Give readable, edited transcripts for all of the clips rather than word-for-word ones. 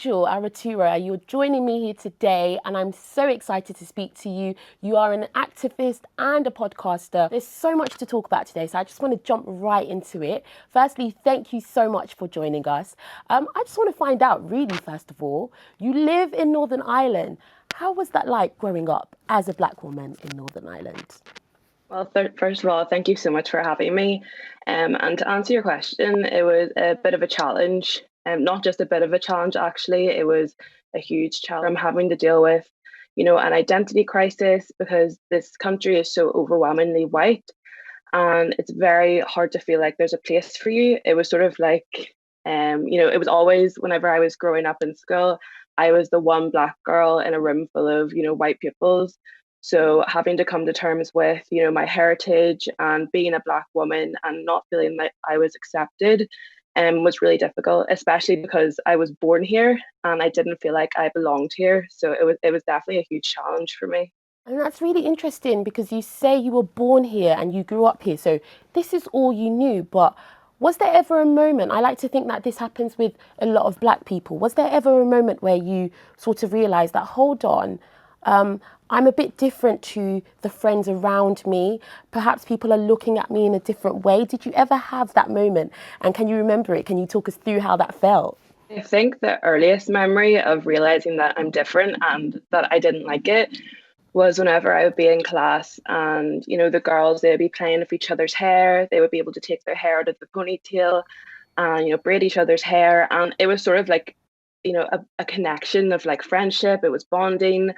Angel Arutura. You're joining me here today, and I'm so excited to speak to you. You are an activist and a podcaster. There's so much to talk about today, so I just want to jump right into it. Firstly, thank you so much for joining us. I just want to find out, really, first of all, you live in Northern Ireland. How was that like growing up as a Black woman in Northern Ireland? Well, first of all, thank you so much for having me. And to answer your question, it was a bit of a challenge, not just a bit of a challenge, actually. It was a huge challenge. I'm having to deal with, an identity crisis because this country is so overwhelmingly white, and it's very hard to feel like there's a place for you. It was sort of like, it was always whenever I was growing up in school, I was the one Black girl in a room full of, white pupils. So having to come to terms with, my heritage and being a Black woman and not feeling like I was accepted was really difficult, especially because I was born here and I didn't feel like I belonged here. So it was definitely a huge challenge for me. And that's really interesting because you say you were born here and you grew up here. So this is all you knew. But was there ever a moment, I like to think that this happens with a lot of Black people, was there ever a moment where you sort of realised that, hold on, I'm a bit different to the friends around me. Perhaps people are looking at me in a different way. Did you ever have that moment? And can you remember it? Can you talk us through how that felt? I think the earliest memory of realizing that I'm different and that I didn't like it was whenever I would be in class and, the girls, they would be playing with each other's hair. They would be able to take their hair out of the ponytail and, braid each other's hair. And it was sort of like, a connection of like friendship. It was bonding.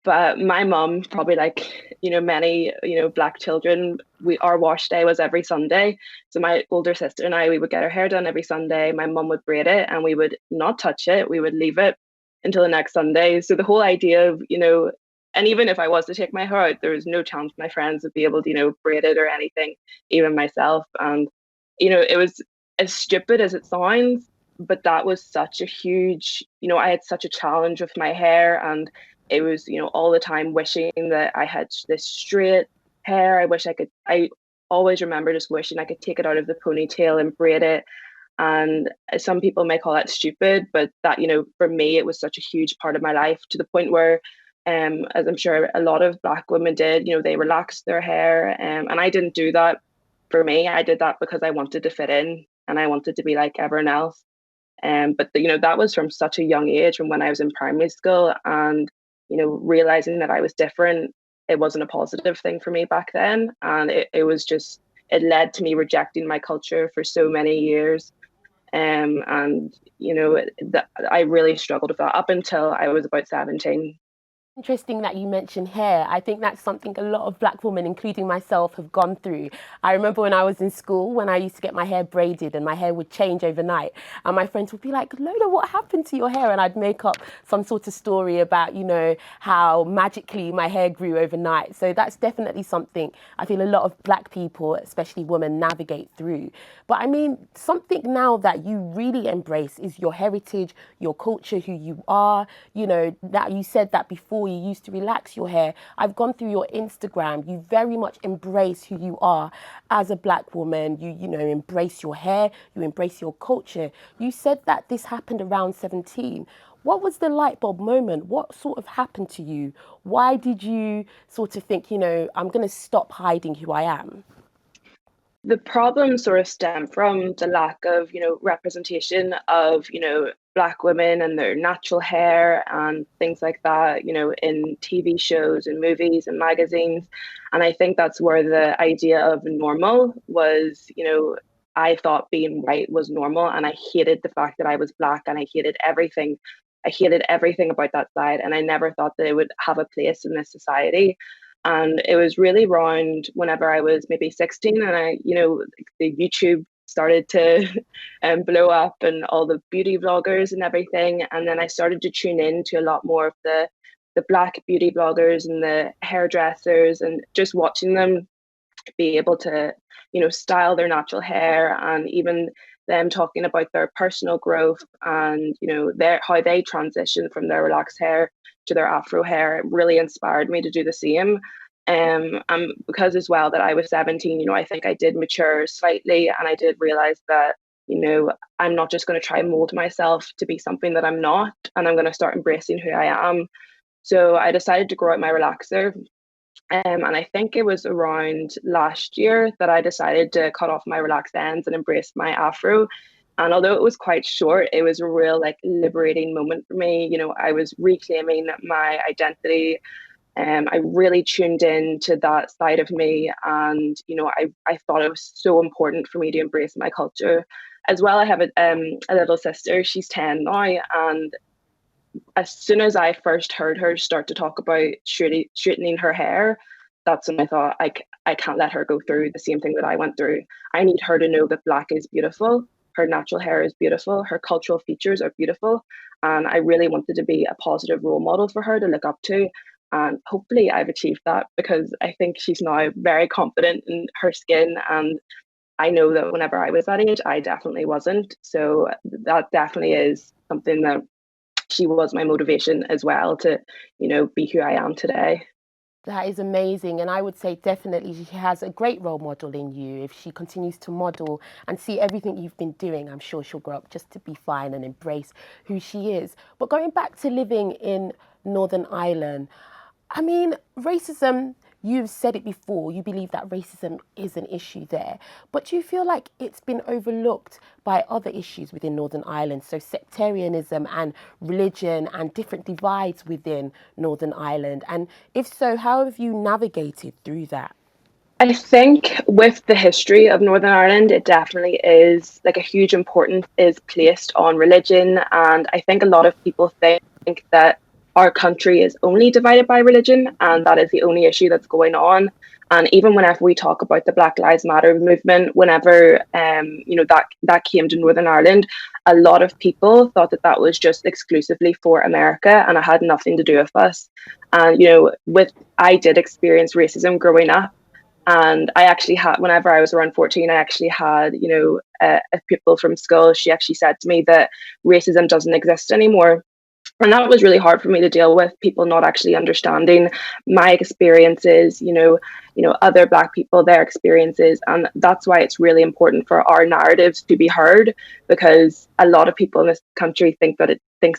But my mum, probably like, many, Black children, our wash day was every Sunday. So my older sister and I, we would get our hair done every Sunday. My mum would braid it and we would not touch it. We would leave it until the next Sunday. So the whole idea of, and even if I was to take my hair out, there was no chance my friends would be able to, braid it or anything, even myself. And, it was as stupid as it sounds, but that was such a huge, I had such a challenge with my hair, and it was, all the time wishing that I had this straight hair. I always remember just wishing I could take it out of the ponytail and braid it. And some people may call that stupid, but that, for me, it was such a huge part of my life, to the point where, as I'm sure a lot of Black women did, they relaxed their hair. And I didn't do that for me. I did that because I wanted to fit in and I wanted to be like everyone else. But that was from such a young age, from when I was in primary school, and realizing that I was different, it wasn't a positive thing for me back then, and it was just, it led to me rejecting my culture for so many years. And I really struggled with that up until I was about 17. Interesting that you mentioned hair. I think that's something a lot of Black women, including myself, have gone through. I remember when I was in school, when I used to get my hair braided and my hair would change overnight. And my friends would be like, Lola, what happened to your hair? And I'd make up some sort of story about, how magically my hair grew overnight. So that's definitely something I feel a lot of Black people, especially women, navigate through. But I mean, something now that you really embrace is your heritage, your culture, who you are. That you said that before, you used to relax your hair. I've gone through your Instagram. You very much embrace who you are as a Black woman. You embrace your hair, you embrace your culture. You said that this happened around 17. What was the light bulb moment? What sort of happened to you? Why did you sort of think, I'm going to stop hiding who I am? The problem sort of stemmed from the lack of, representation of, Black women and their natural hair and things like that, in TV shows and movies and magazines. And I think that's where the idea of normal was, I thought being white was normal, and I hated the fact that I was Black, and I hated everything. I hated everything about that side, and I never thought that it would have a place in this society. And it was really around whenever I was maybe 16, and the YouTube started to blow up, and all the beauty vloggers and everything. And then I started to tune in to a lot more of the Black beauty bloggers and the hairdressers, and just watching them be able to, style their natural hair, and even them talking about their personal growth and, their how they transition from their relaxed hair to their afro hair. It really inspired me to do the same. And because as well that I was 17, I think I did mature slightly, and I did realize that I'm not just going to try and mold myself to be something that I'm not, and I'm going to start embracing who I am. So I decided to grow out my relaxer. And I think it was around last year that I decided to cut off my relaxed ends and embrace my afro. And although it was quite short, it was a real like liberating moment for me. I was reclaiming my identity. I really tuned in to that side of me, and I thought it was so important for me to embrace my culture as well. I have a little sister. She's 10 now, and as soon as I first heard her start to talk about straightening her hair, that's when I thought I can't let her go through the same thing that I went through. I need her to know that black is beautiful. Her natural hair is beautiful. Her cultural features are beautiful. And I really wanted to be a positive role model for her to look up to. And hopefully I've achieved that, because I think she's now very confident in her skin. And I know that whenever I was that age, I definitely wasn't. So that definitely is something that she was my motivation as well to, be who I am today. That is amazing. And I would say definitely she has a great role model in you. If she continues to model and see everything you've been doing, I'm sure she'll grow up just to be fine and embrace who she is. But going back to living in Northern Ireland, I mean, racism, you've said it before, you believe that racism is an issue there. But do you feel like it's been overlooked by other issues within Northern Ireland? So sectarianism and religion and different divides within Northern Ireland. And if so, how have you navigated through that? I think with the history of Northern Ireland, it definitely is like a huge importance is placed on religion. And I think a lot of people think that our country is only divided by religion, and that is the only issue that's going on. And even whenever we talk about the Black Lives Matter movement, whenever that came to Northern Ireland, a lot of people thought that that was just exclusively for America, and it had nothing to do with us. And I did experience racism growing up, and I actually had, whenever I was around 14, I actually had, a pupil from school. She actually said to me that racism doesn't exist anymore. And that was really hard for me to deal with, people not actually understanding my experiences, other Black people, their experiences. And that's why it's really important for our narratives to be heard, because a lot of people in this country thinks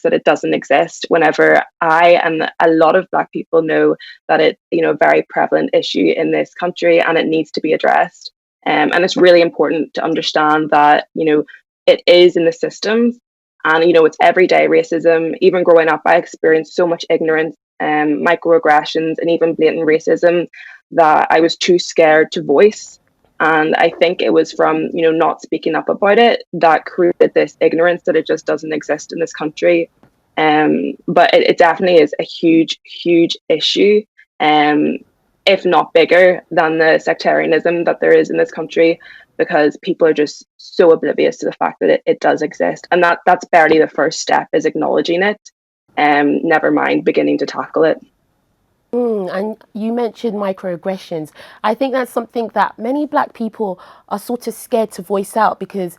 that it doesn't exist, whenever I and a lot of Black people know that it's, a very prevalent issue in this country, and it needs to be addressed. And it's really important to understand that, it is in the systems, and it's everyday racism. Even growing up, I experienced so much ignorance, microaggressions, and even blatant racism that I was too scared to voice. And I think it was from not speaking up about it that created this ignorance that it just doesn't exist in this country. But it definitely is a huge, huge issue. If not bigger than the sectarianism that there is in this country, because people are just so oblivious to the fact that it does exist. And that's barely the first step, is acknowledging it, never mind beginning to tackle it. And you mentioned microaggressions. I think that's something that many Black people are sort of scared to voice out, because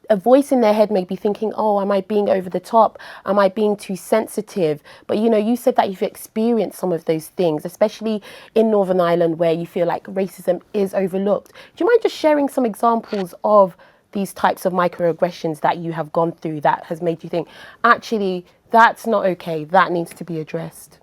a voice in their head may be thinking, oh, am I being over the top? Am I being too sensitive? But you said that you've experienced some of those things, especially in Northern Ireland, where you feel like racism is overlooked. Do you mind just sharing some examples of these types of microaggressions that you have gone through that has made you think, actually, that's not okay, that needs to be addressed?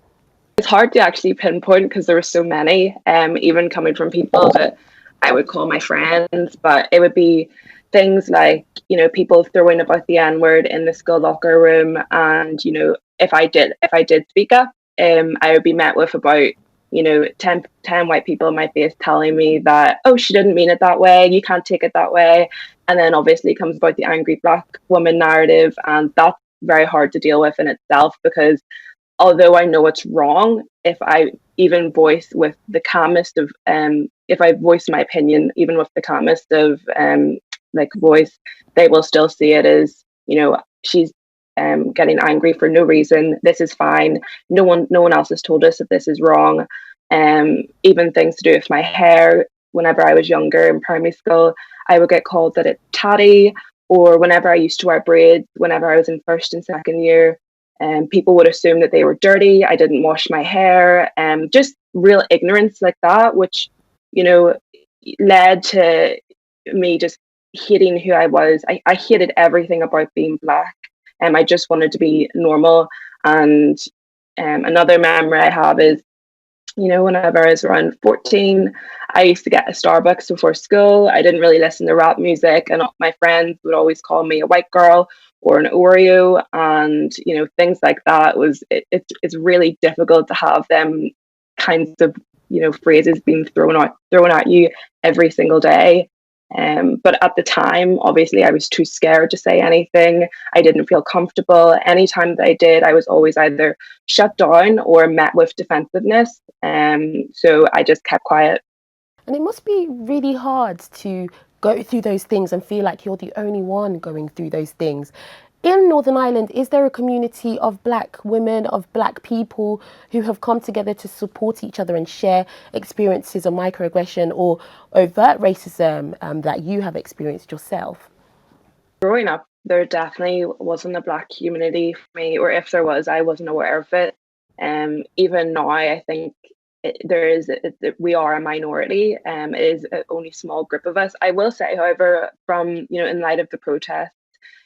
It's hard to actually pinpoint, because there were so many, even coming from people that I would call my friends, but it would be things like, people throwing about the N-word in the school locker room. And, if I did speak up, I would be met with about, 10 white people in my face telling me that, oh, she didn't mean it that way, you can't take it that way. And then obviously comes about the angry Black woman narrative. And that's very hard to deal with in itself, because although I know it's wrong, if I even voice with the calmest of, if I voice my opinion, even with the calmest of, voice, they will still see it as, she's getting angry for no reason. This is fine. No one else has told us that this is wrong. Even things to do with my hair. Whenever I was younger in primary school, I would get called that it's tatty, or whenever I used to wear braids, whenever I was in first and second year, people would assume that they were dirty. I didn't wash my hair, just real ignorance like that, which, led to me just hating who I was. I hated everything about being Black. I just wanted to be normal. And another memory I have is, whenever I was around 14, I used to get a Starbucks before school. I didn't really listen to rap music, and my friends would always call me a white girl or an Oreo, and things like that. It's really difficult to have them kinds of phrases being thrown at you every single day. But at the time, obviously, I was too scared to say anything. I didn't feel comfortable. Anytime that I did, I was always either shut down or met with defensiveness. So I just kept quiet. And it must be really hard to go through those things and feel like you're the only one going through those things. In Northern Ireland, is there a community of Black women, of Black people who have come together to support each other and share experiences of microaggression or overt racism that you have experienced yourself? Growing up, there definitely wasn't a Black community for me, or if there was, I wasn't aware of it. Even now, I think we are a minority. It is only a small group of us. I will say, however, from in light of the protest,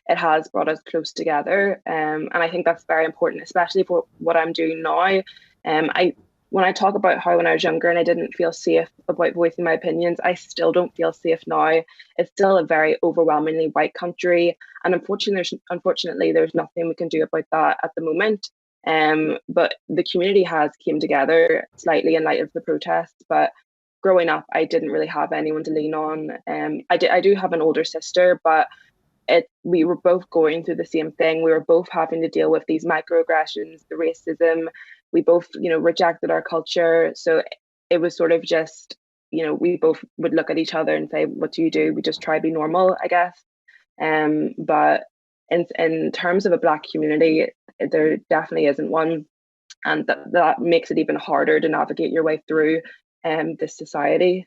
it has brought us close together, and I think that's very important, especially for what I'm doing now. I When I talk about how when I was younger and I didn't feel safe about voicing my opinions, I still don't feel safe now. It's still a very overwhelmingly white country, and unfortunately, there's nothing we can do about that at the moment. But the community has came together slightly in light of the protests. But growing up, I didn't really have anyone to lean on. I do have an older sister, but we were both going through the same thing. We were both having to deal with these microaggressions, the racism. We both, rejected our culture. So it was sort of just, we both would look at each other and say, "What do you do?" We just try to be normal, I guess. But in terms of a Black community, there definitely isn't one, and that makes it even harder to navigate your way through this society.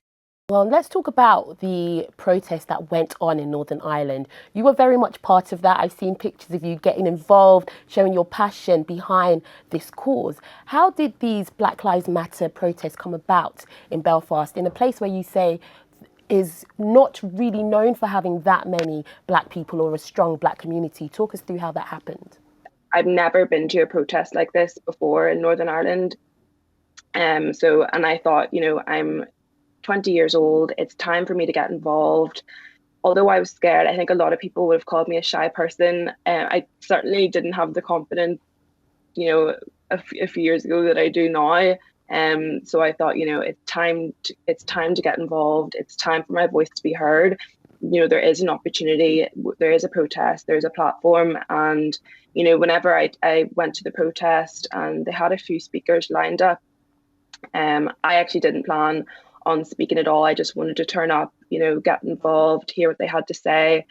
Well, let's talk about the protest that went on in Northern Ireland. You were very much part of that. I've seen pictures of you getting involved, showing your passion behind this cause. How did these Black Lives Matter protests come about in Belfast, in a place where you say is not really known for having that many Black people or a strong Black community? Talk us through how that happened. I've never been to a protest like this before in Northern Ireland. And I thought, I'm 20 years old. It's time for me to get involved. Although I was scared, I think a lot of people would have called me a shy person. I certainly didn't have the confidence, a few years ago that I do now. So I thought, it's time to get involved. It's time for my voice to be heard. There is an opportunity, there is a protest, there's a platform. And, whenever I went to the protest and they had a few speakers lined up, I actually didn't plan on speaking at all. I just wanted to turn up, get involved, hear what they had to say,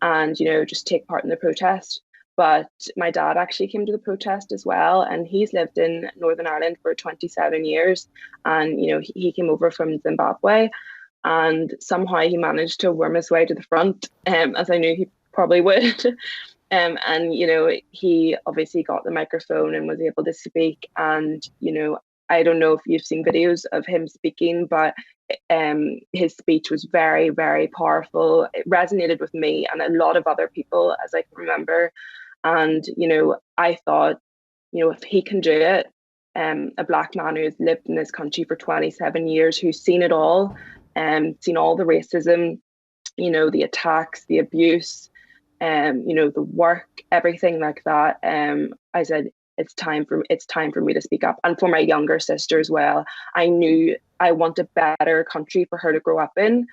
and just take part in the protest. But my dad actually came to the protest as well, and he's lived in Northern Ireland for 27 years, and he came over from Zimbabwe, and somehow he managed to worm his way to the front, as I knew he probably would. And he obviously got the microphone and was able to speak. And I don't know if you've seen videos of him speaking, but his speech was very, very powerful. It resonated with me and a lot of other people, as I can remember. And I thought, if he can do it, a Black man who has lived in this country for 27 years, who's seen it all, seen all the racism, the attacks, the abuse, the work, everything like that. I said it's time for me to speak up, and for my younger sister as well. I knew I want a better country for her to grow up in,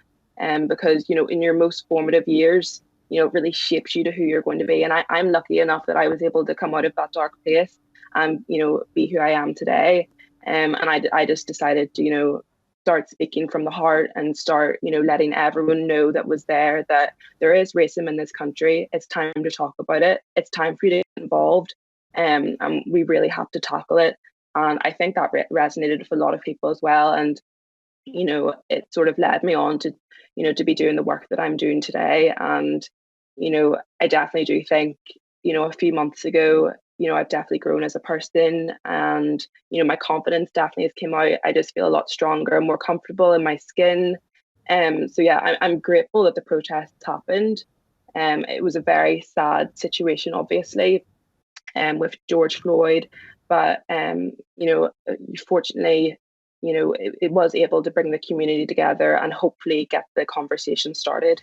because in your most formative years, it really shapes you to who you're going to be. And I'm lucky enough that I was able to come out of that dark place and be who I am today. And I just decided to start speaking from the heart and start letting everyone know that was there that there is racism in this country. It's time to talk about it. It's time for you to get involved, and we really have to tackle it. And I think that resonated with a lot of people as well. And it sort of led me on to to be doing the work that I'm doing today. And I definitely do think a few months ago, I've definitely grown as a person, and my confidence definitely has came out. I just feel a lot stronger, more comfortable in my skin. So yeah, I'm grateful that the protests happened. It was a very sad situation, obviously, with George Floyd, but fortunately, it was able to bring the community together and hopefully get the conversation started.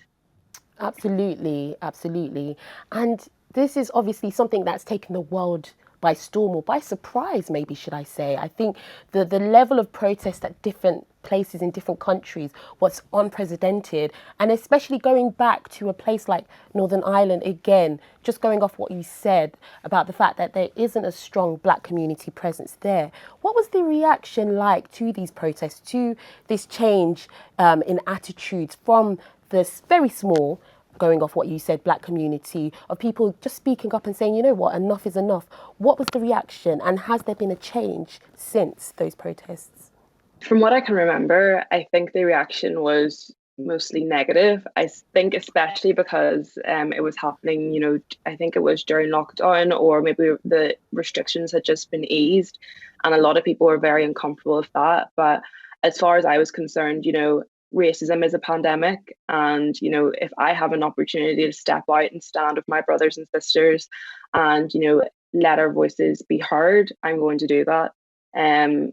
Absolutely, absolutely. And this is obviously something that's taken the world by storm, or by surprise, maybe should I say. I think the level of protest at different places in different countries was unprecedented. And especially going back to a place like Northern Ireland, again, just going off what you said about the fact that there isn't a strong black community presence there. What was the reaction like to these protests, to this change in attitudes from this very small, going off what you said, black community, of people just speaking up and saying, you know what, enough is enough? What was the reaction, and has there been a change since those protests? From what I can remember, I think the reaction was mostly negative. I think especially because it was happening, I think it was during lockdown, or maybe the restrictions had just been eased, and a lot of people were very uncomfortable with that. But as far as I was concerned, racism is a pandemic, and if I have an opportunity to step out and stand with my brothers and sisters and let our voices be heard, I'm going to do that. um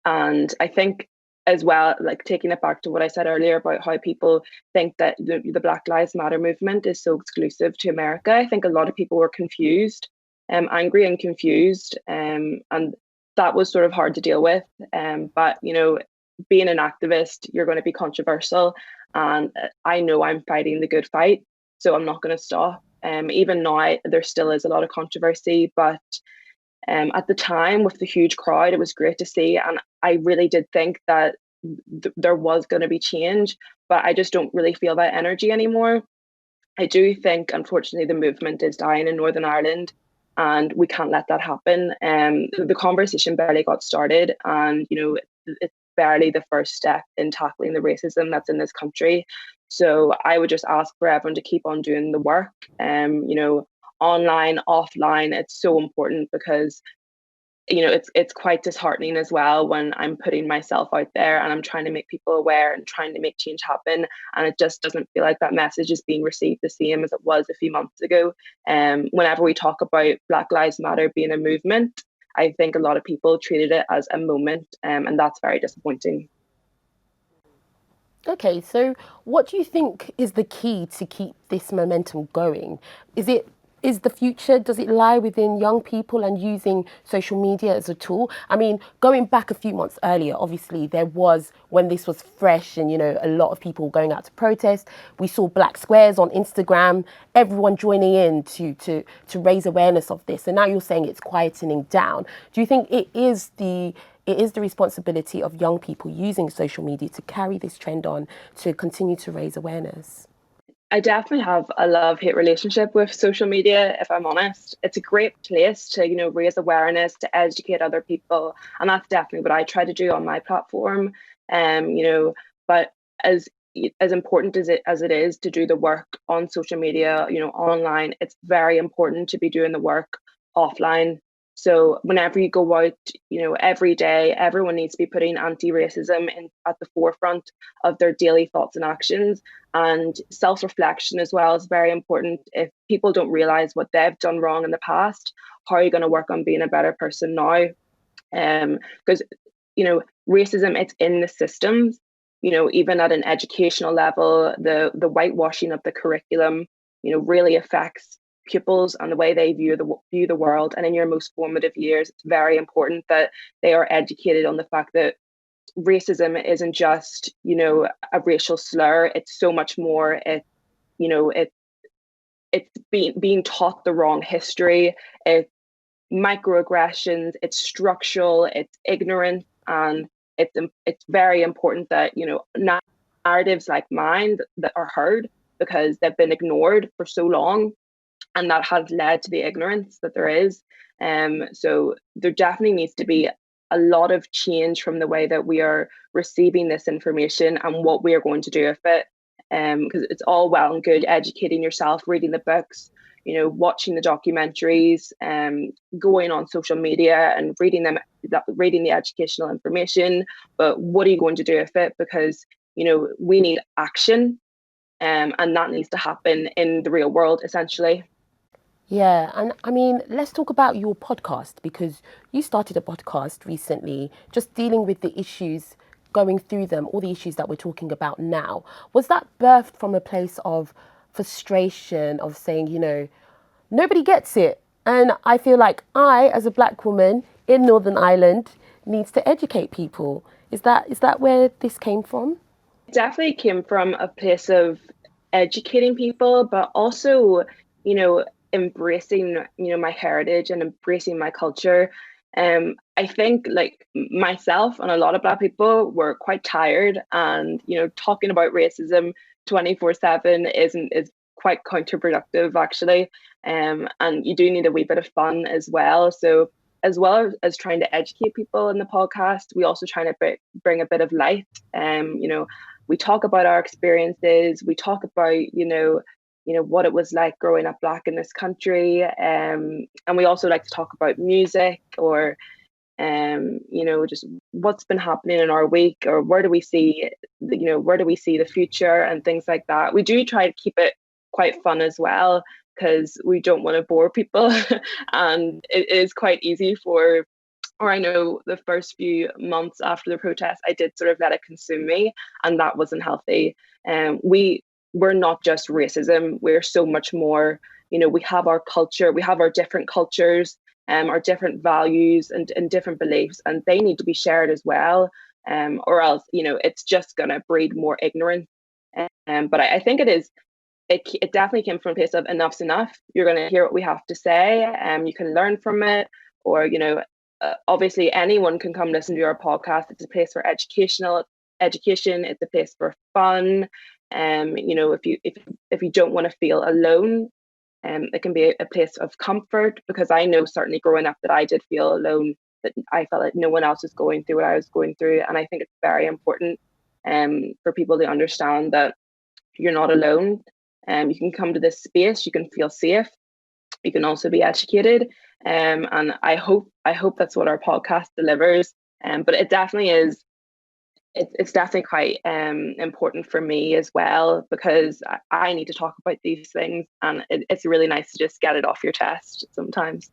and I think as well, like taking it back to what I said earlier about how people think that the Black Lives Matter movement is so exclusive to America, I think a lot of people were confused, angry and confused, and that was sort of hard to deal with. But being an activist, you're going to be controversial, and I know I'm fighting the good fight, so I'm not going to stop. Even now, there still is a lot of controversy, but at the time, with the huge crowd, it was great to see. And I really did think that there was going to be change, but I just don't really feel that energy anymore. I do think, unfortunately, the movement is dying in Northern Ireland, and we can't let that happen. The conversation barely got started, and it's barely the first step in tackling the racism that's in this country. So I would just ask for everyone to keep on doing the work. Online, offline, it's so important, because it's quite disheartening as well when I'm putting myself out there and I'm trying to make people aware and trying to make change happen, and it just doesn't feel like that message is being received the same as it was a few months ago. Whenever we talk about Black Lives Matter being a movement, I think a lot of people treated it as a moment, and that's very disappointing. Okay, so what do you think is the key to keep this momentum going? Is it is the future, does it lie within young people and using social media as a tool? I mean, going back a few months earlier, obviously there was, when this was fresh and a lot of people going out to protest, we saw black squares on Instagram, everyone joining in to raise awareness of this. And now you're saying it's quietening down. Do you think it is the responsibility of young people using social media to carry this trend on, to continue to raise awareness? I definitely have a love-hate relationship with social media, if I'm honest. It's a great place to, raise awareness, to educate other people. And that's definitely what I try to do on my platform. But as important as it is to do the work on social media, online, it's very important to be doing the work offline. So whenever you go out, every day, everyone needs to be putting anti-racism in at the forefront of their daily thoughts and actions. And self-reflection as well is very important. If people don't realize what they've done wrong in the past, how are you going to work on being a better person now? Because racism, it's in the systems. Even at an educational level, the whitewashing of the curriculum, really affects pupils and the way they view the world. And in your most formative years, it's very important that they are educated on the fact that racism isn't just a racial slur. It's so much more. You know it it's being taught the wrong history. It's microaggressions. It's structural. It's ignorant. And it's very important that narratives like mine that are heard, because they've been ignored for so long, and that has led to the ignorance that there is. So there definitely needs to be a lot of change from the way that we are receiving this information and what we are going to do with it. Because it's all well and good educating yourself, reading the books, watching the documentaries, going on social media and reading the educational information. But what are you going to do with it? Because we need action, and that needs to happen in the real world, essentially. Yeah, and I mean, let's talk about your podcast because you started a podcast recently, just dealing with the issues, going through them, all the issues that we're talking about now. Was that birthed from a place of frustration, of saying, nobody gets it? And I feel like I, as a black woman in Northern Ireland, needs to educate people. Is that where this came from? It definitely came from a place of educating people, but also, you know, embracing, my heritage and embracing my culture. I think like myself and a lot of Black people were quite tired, and talking about racism 24/7 is quite counterproductive actually. And you do need a wee bit of fun as well. So as well as trying to educate people in the podcast, we also try to bring a bit of light. We talk about our experiences. We talk about what it was like growing up Black in this country, and we also like to talk about music, or just what's been happening in our week, or where do we see the future and things like that. We do try to keep it quite fun as well, because we don't want to bore people. And it is quite easy or I know the first few months after the protest, I did sort of let it consume me, and that wasn't healthy. We're not just racism; we're so much more. We have our culture, we have our different cultures, our different values and different beliefs, and they need to be shared as well. Or else, it's just gonna breed more ignorance. But I think it is. It definitely came from a place of enough's enough. You're going to hear what we have to say, and you can learn from it. Or obviously anyone can come listen to our podcast. It's a place for education. It's a place for fun. If you don't want to feel alone, it can be a place of comfort, because I know certainly growing up that I did feel alone, that I felt like no one else was going through what I was going through. And I think it's very important for people to understand that you're not alone. You can come to this space, you can feel safe, you can also be educated. And I hope that's what our podcast delivers. But it definitely is. It's definitely quite important for me as well, because I need to talk about these things, and it's really nice to just get it off your chest sometimes.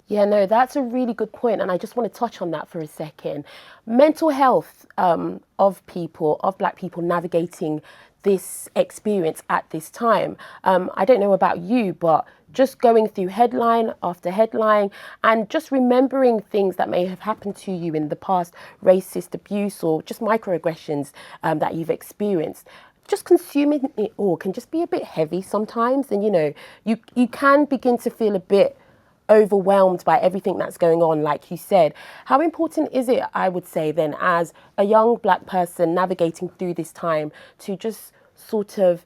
Yeah, no, that's a really good point, and I just want to touch on that for a second. Mental health of people, of Black people navigating this experience at this time. I don't know about you, but just going through headline after headline and just remembering things that may have happened to you in the past, racist abuse or just microaggressions that you've experienced, just consuming it all can just be a bit heavy sometimes. And you can begin to feel a bit overwhelmed by everything that's going on, like you said. How important is it, I would say, then, as a young Black person navigating through this time, to just sort of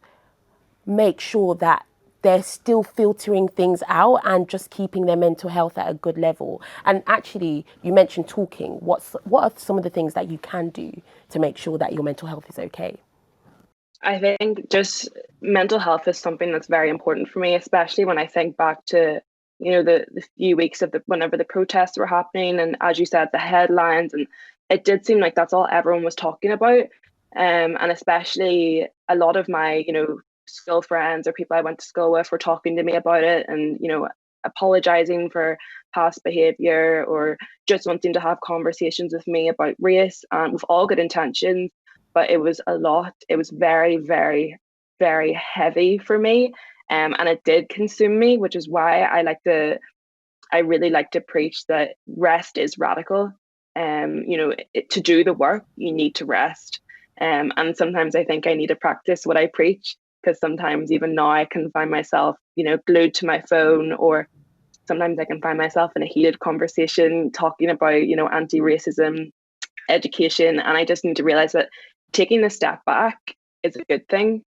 make sure that they're still filtering things out and just keeping their mental health at a good level? And actually, you mentioned talking. What are some of the things that you can do to make sure that your mental health is okay? I think just mental health is something that's very important for me, especially when I think back to, the few weeks of whenever the protests were happening, and as you said, the headlines, and it did seem like that's all everyone was talking about. And especially a lot of my, school friends or people I went to school with were talking to me about it, and, apologizing for past behavior, or just wanting to have conversations with me about race, and with all good intentions. But it was a lot. It was very, very, very heavy for me. And it did consume me, which is why I really like to preach that rest is radical. To do the work, you need to rest. And sometimes I think I need to practice what I preach, because sometimes even now I can find myself, glued to my phone, or sometimes I can find myself in a heated conversation talking about, anti-racism education. And I just need to realize that taking a step back is a good thing.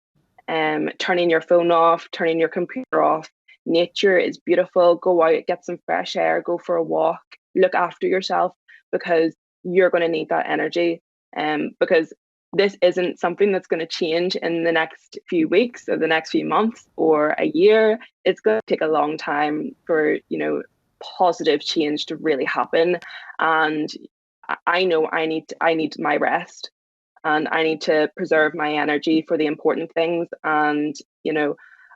Turning your phone off, turning your computer off. Nature is beautiful. Go out, get some fresh air, go for a walk, look after yourself, because you're going to need that energy. Because this isn't something that's going to change in the next few weeks or the next few months or a year. It's going to take a long time for, positive change to really happen. And I know I need my rest. and I need to preserve my energy for the important things, and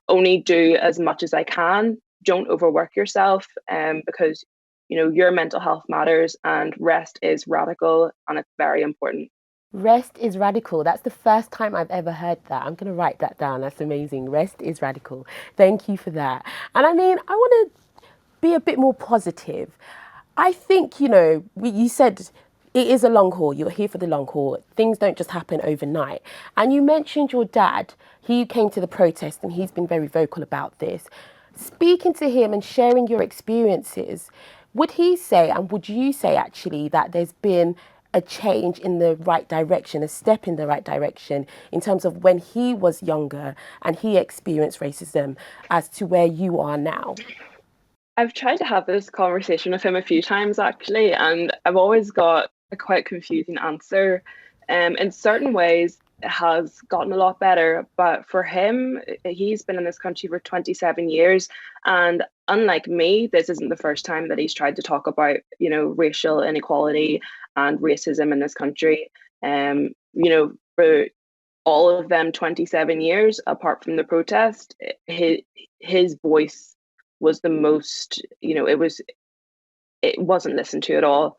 only do as much as I can. Don't overwork yourself, because your mental health matters, and rest is radical and it's very important. Rest is radical. That's the first time I've ever heard that. I'm going to write that down. That's amazing. Rest is radical. Thank you for that. And I mean, I want to be a bit more positive. I think, you said it is a long haul. You're here for the long haul. Things don't just happen overnight. And you mentioned your dad. He came to the protest and he's been very vocal about this. Speaking to him and sharing your experiences, would he say, and would you say actually, that there's been a change in the right direction, a step in the right direction in terms of when he was younger and he experienced racism as to where you are now? I've tried to have this conversation with him a few times actually, and I've always got a quite confusing answer. In certain ways, it has gotten a lot better, but for him, he's been in this country for 27 years, and unlike me, this isn't the first time that he's tried to talk about, racial inequality and racism in this country. For all of them 27 years, apart from the protest, his voice was the most, it wasn't listened to at all.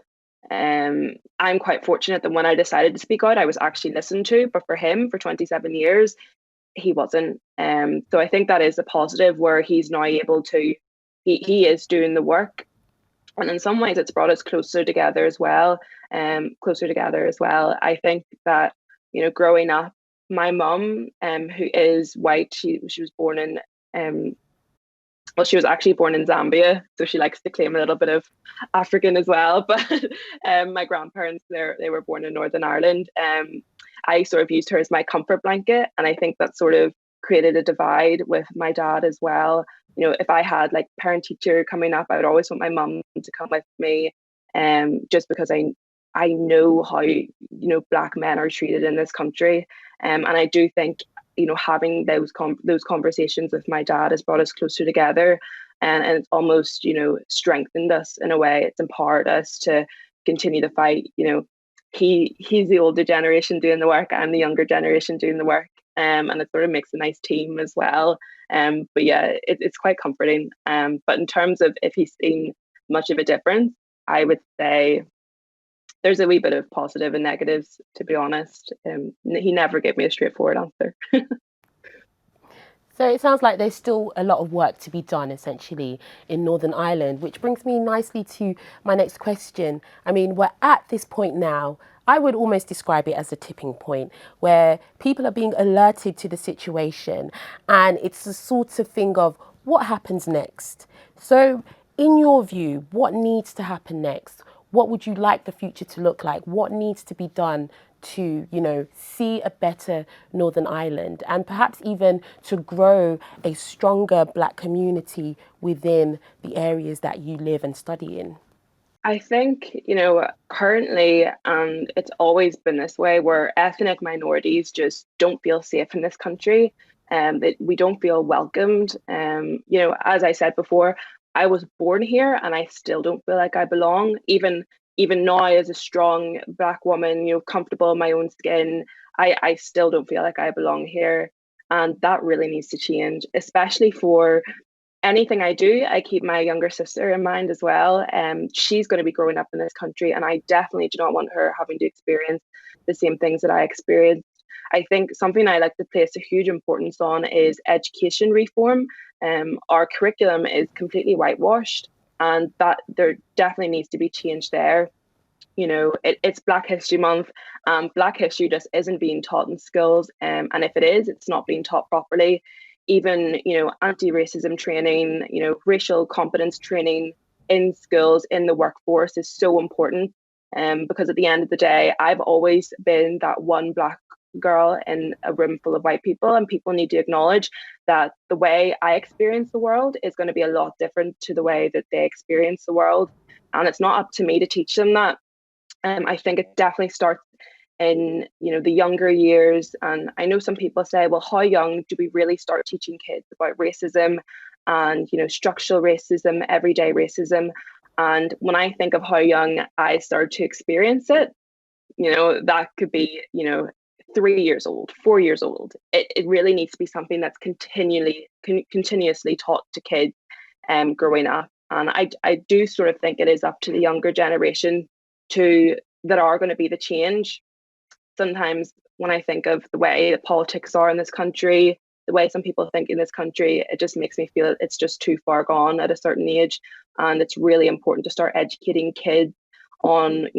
I'm quite fortunate that when I decided to speak out, I was actually listened to, but for him, for 27 years, he wasn't. So I think that is a positive, where he's now able to, he is doing the work. And in some ways, it's brought us closer together as well. I think that, growing up, my mum, who is white, she was born in, well, she was actually born in Zambia, so she likes to claim a little bit of African as well. But my grandparents, they were born in Northern Ireland. I sort of used her as my comfort blanket, and I think that sort of created a divide with my dad as well. If I had like parent teacher coming up, I would always want my mum to come with me, just because I know how Black men are treated in this country, and I do think having those conversations with my dad has brought us closer together, and it's almost strengthened us in a way. It's empowered us to continue to fight. He's the older generation doing the work, I'm the younger generation doing the work, and it sort of makes a nice team as well. But yeah, it's quite comforting. But in terms of if he's seen much of a difference, I would say there's a wee bit of positive and negatives, to be honest. He never gave me a straightforward answer. So it sounds like there's still a lot of work to be done, essentially, in Northern Ireland, which brings me nicely to my next question. I mean, we're at this point now. I would almost describe it as a tipping point where people are being alerted to the situation, and it's the sort of thing of what happens next. So, in your view, what needs to happen next? What would you like the future to look like? What needs to be done to, see a better Northern Ireland, and perhaps even to grow a stronger Black community within the areas that you live and study in? I think, currently, and it's always been this way, where ethnic minorities just don't feel safe in this country, and that we don't feel welcomed. As I said before, I was born here and I still don't feel like I belong. Even now, as a strong Black woman, comfortable in my own skin, I still don't feel like I belong here. And that really needs to change, especially for anything I do. I keep my younger sister in mind as well. She's going to be growing up in this country, and I definitely do not want her having to experience the same things that I experienced. I think something I like to place a huge importance on is education reform. Our curriculum is completely whitewashed, and that there definitely needs to be change there. It's Black History Month. Black history just isn't being taught in schools, and if it is, it's not being taught properly. Even anti-racism training, racial competence training in schools, in the workforce, is so important. Because at the end of the day, I've always been that one Black girl in a room full of white people, and people need to acknowledge that the way I experience the world is going to be a lot different to the way that they experience the world, and it's not up to me to teach them that. I think it definitely starts in the younger years, and I know some people say, well, how young do we really start teaching kids about racism and structural racism, everyday racism? And when I think of how young I started to experience it, that could be 3 years old, 4 years old. It really needs to be something that's continuously taught to kids growing up. And I do sort of think it is up to the younger generation that are going to be the change. Sometimes when I think of the way that politics are in this country, the way some people think in this country, it just makes me feel it's just too far gone at a certain age. And it's really important to start educating kids on,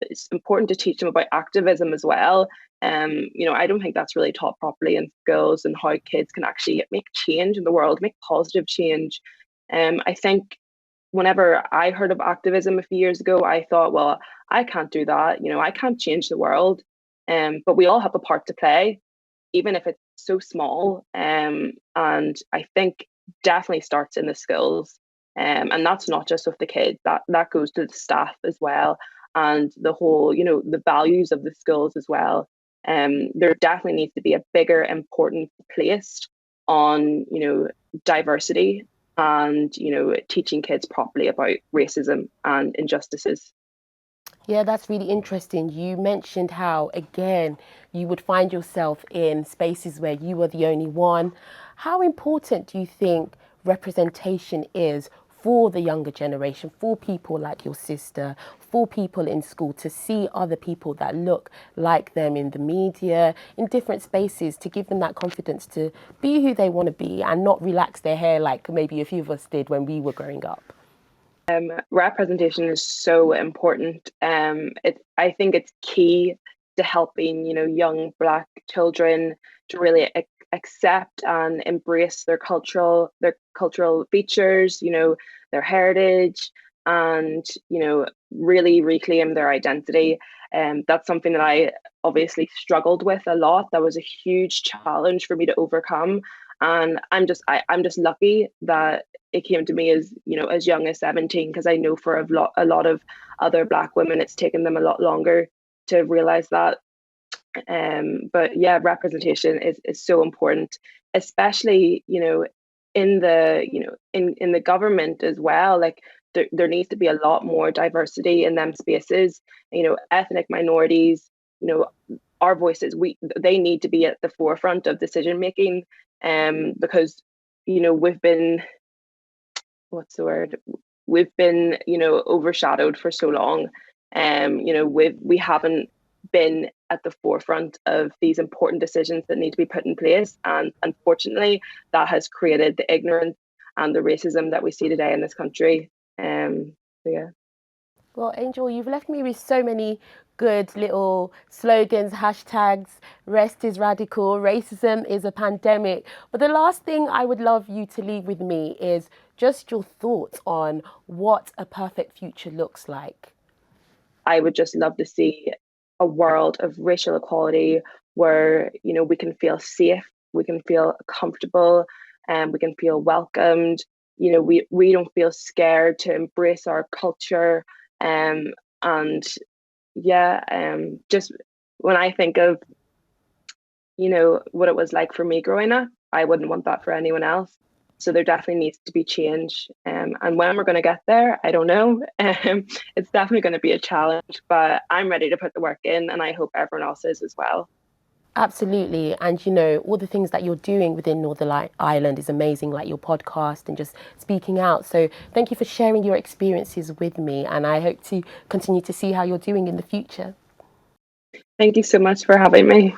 it's important to teach them about activism as well. I don't think that's really taught properly in schools, and how kids can actually make change in the world, make positive change. I think whenever I heard of activism a few years ago, I thought, well, I can't do that. I can't change the world. But we all have a part to play, even if it's so small. And I think definitely starts in the schools. And that's not just with the kids, that goes to the staff as well. And the whole, the values of the schools as well. There definitely needs to be a bigger importance placed on, diversity and, teaching kids properly about racism and injustices. Yeah, that's really interesting. You mentioned how, again, you would find yourself in spaces where you were the only one. How important do you think representation is for the younger generation, for people like your sister, for people in school, to see other people that look like them in the media, in different spaces, to give them that confidence to be who they want to be and not relax their hair like maybe a few of us did when we were growing up? Representation is so important. I think it's key to helping, young Black children to really accept and embrace their cultural features, their heritage, and really reclaim their identity. That's something that I obviously struggled with a lot. That was a huge challenge for me to overcome, and I'm just lucky that it came to me as young as 17, because I know for a lot of other Black women it's taken them a lot longer to realize that. But yeah, representation is so important, especially in the government as well. Like there needs to be a lot more diversity in them spaces. Ethnic minorities, our voices, they need to be at the forefront of decision making. Because we've been, what's the word? We've been, overshadowed for so long. We haven't been at the forefront of these important decisions that need to be put in place. And unfortunately, that has created the ignorance and the racism that we see today in this country. So yeah. Well, Angel, you've left me with so many good little slogans, hashtags. Rest is radical, racism is a pandemic. But the last thing I would love you to leave with me is just your thoughts on what a perfect future looks like. I would just love to see a world of racial equality where, we can feel safe, we can feel comfortable, and we can feel welcomed. We don't feel scared to embrace our culture. And yeah, just when I think of, what it was like for me growing up, I wouldn't want that for anyone else. So there definitely needs to be change. And when we're going to get there, I don't know. It's definitely going to be a challenge, but I'm ready to put the work in, and I hope everyone else is as well. Absolutely. And, all the things that you're doing within Northern Ireland is amazing, like your podcast and just speaking out. So thank you for sharing your experiences with me. And I hope to continue to see how you're doing in the future. Thank you so much for having me.